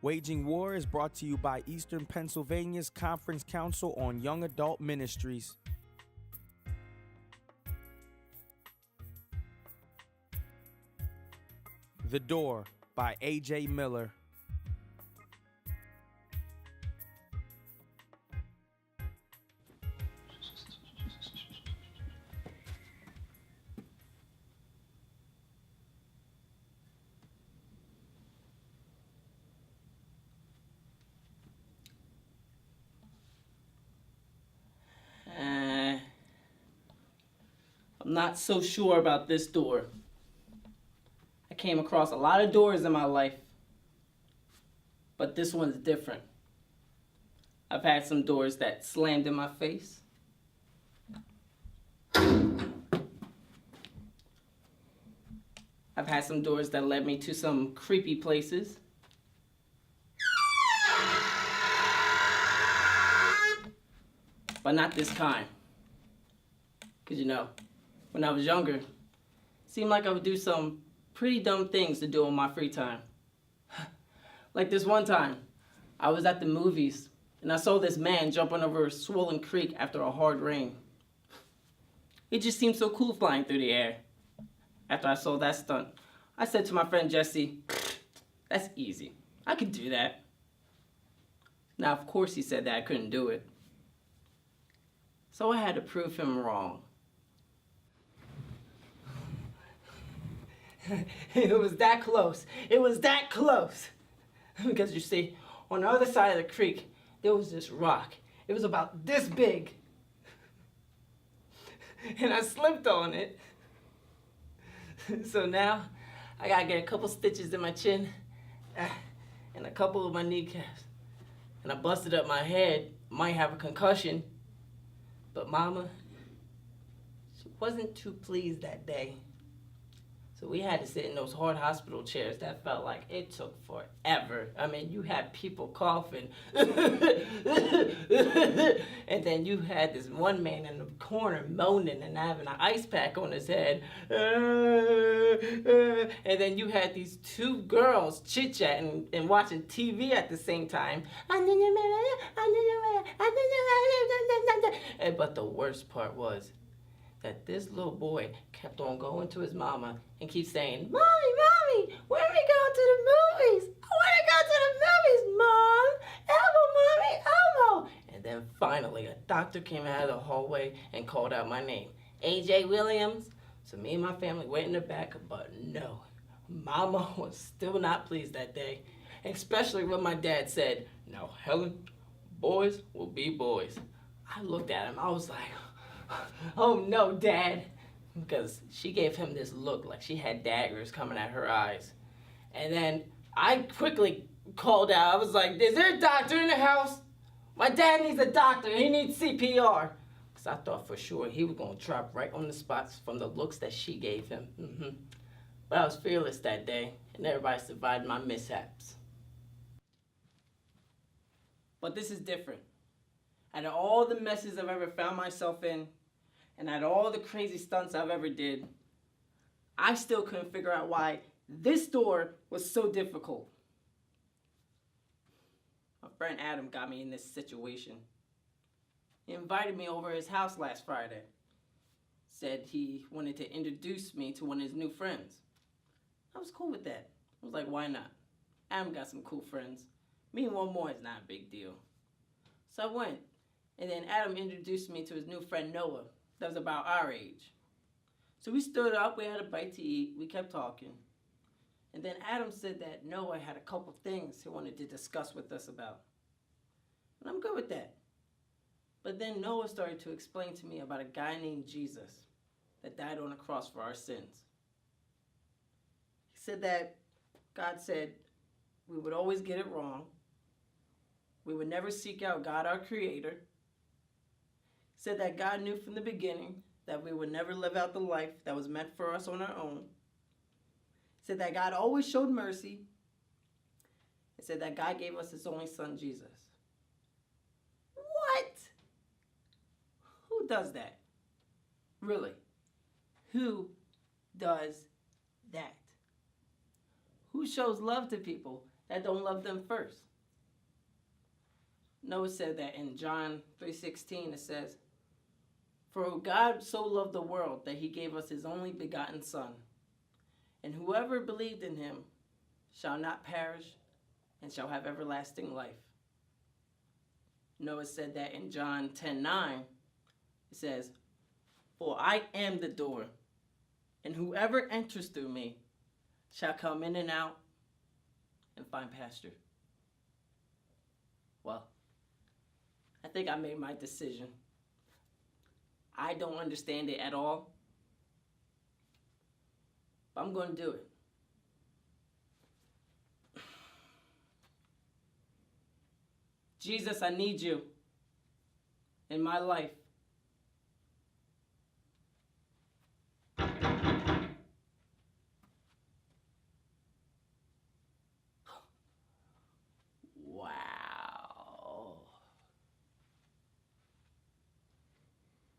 Waging War is brought to you by Eastern Pennsylvania's Conference Council on Young Adult Ministries. The Door by A.J. Miller. I'm not so sure about this door. I came across a lot of doors in my life, but this one's different. I've had some doors that slammed in my face. I've had some doors that led me to some creepy places. But not this kind. Because when I was younger, it seemed like I would do some pretty dumb things to do in my free time. Like this one time, I was at the movies and I saw this man jumping over a swollen creek after a hard rain. It just seemed so cool flying through the air. After I saw that stunt, I said to my friend Jesse, "That's easy. I could do that." Now, of course, he said that I couldn't do it. So I had to prove him wrong. It was that close. It was that close. Because you see, on the other side of the creek, there was this rock. It was about this big. And I slipped on it. So now, I gotta get a couple stitches in my chin and a couple of my kneecaps. And I busted up my head, might have a concussion. But Mama, she wasn't too pleased that day. So we had to sit in those hard hospital chairs that felt like it took forever. I mean, you had people coughing. And then you had this one man in the corner moaning and having an ice pack on his head. And then you had these two girls chit-chatting and watching TV at the same time. But the worst part was that this little boy kept on going to his mama and keeps saying, "Mommy, Mommy, when are we going to the movies? I want to go to the movies, Mom. Elmo, Mommy, Elmo." And then finally, a doctor came out of the hallway and called out my name, A.J. Williams. So me and my family went in the back, but no, Mama was still not pleased that day, especially when my dad said, "Now, Helen, boys will be boys." I looked at him, I was like, "Oh no, Dad," because she gave him this look like she had daggers coming at her eyes. And then I quickly called out, I was like, "Is there a doctor in the house? My dad needs a doctor, he needs CPR." Because I thought for sure he was going to drop right on the spots from the looks that she gave him. But I was fearless that day, and everybody survived my mishaps. But this is different. Out of all the messes I've ever found myself in, and out of all the crazy stunts I've ever did, I still couldn't figure out why this door was so difficult. My friend Adam got me in this situation. He invited me over his house last Friday. Said he wanted to introduce me to one of his new friends. I was cool with that. I was like, why not? Adam got some cool friends. Me and one more is not a big deal. So I went. And then Adam introduced me to his new friend Noah, that was about our age. So we stood up, we had a bite to eat, we kept talking. And then Adam said that Noah had a couple things he wanted to discuss with us about. And I'm good with that. But then Noah started to explain to me about a guy named Jesus that died on a cross for our sins. He said that God said we would always get it wrong. We would never seek out God, our Creator. Said that God knew from the beginning that we would never live out the life that was meant for us on our own. Said that God always showed mercy. And said that God gave us his only son, Jesus. What? Who does that? Really? Who does that? Who shows love to people that don't love them first. Noah said that in John 3:16 it says, "For God so loved the world that he gave us his only begotten Son, and whoever believed in him shall not perish and shall have everlasting life." Noah said that in John 10:9 it says, "For I am the door, and whoever enters through me shall come in and out and find pasture." Well, I think I made my decision. I don't understand it at all, but I'm going to do it. Jesus, I need you in my life.